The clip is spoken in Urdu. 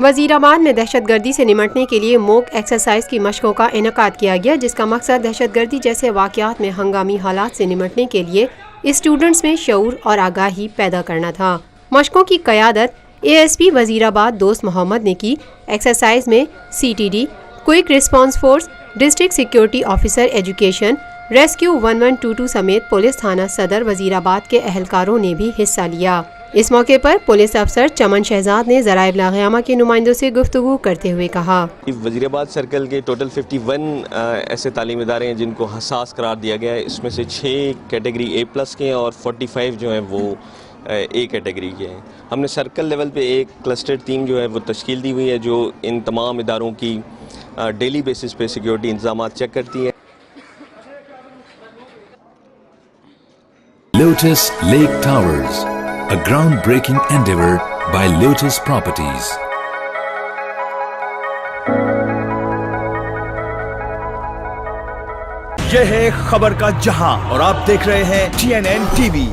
وزیرآباد میں دہشت گردی سے نمٹنے کے لیے موک ایکسرسائز کی مشقوں کا انعقاد کیا گیا، جس کا مقصد دہشت گردی جیسے واقعات میں ہنگامی حالات سے نمٹنے کے لیے اسٹوڈنٹس میں شعور اور آگاہی پیدا کرنا تھا۔ مشقوں کی قیادت اے ایس پی وزیرآباد دوست محمد نے کی۔ ایکسرسائز میں C T D, quick response force, district security officer education, rescue 1122 سمیت پولیس تھانہ صدر وزیرآباد کے اہلکاروں نے بھی حصہ لیا۔ اس موقع پر پولیس افسر چمن شہزاد نے ذرائع ابلاغ عامہ کے نمائندوں سے گفتگو کرتے ہوئے کہا، وزیرآباد سرکل کے ٹوٹل 51 ایسے تعلیمی ادارے ہیں جن کو حساس قرار دیا گیا ہے۔ اس میں سے 6 کیٹیگری A+ کے ہیں اور 45 جو ہیں وہ A کیٹیگری کے ہیں۔ ہم نے سرکل لیول پہ ایک کلسٹر ٹیم جو ہے وہ تشکیل دی ہوئی ہے جو ان تمام اداروں کی ڈیلی بیسس پہ سیکیورٹی انتظامات چیک کرتی ہے۔ Lotus Lake Towers, a groundbreaking endeavor by Lotus Properties. یہ ہے خبر کا جہاں اور آپ دیکھ رہے ہیں TNN TV۔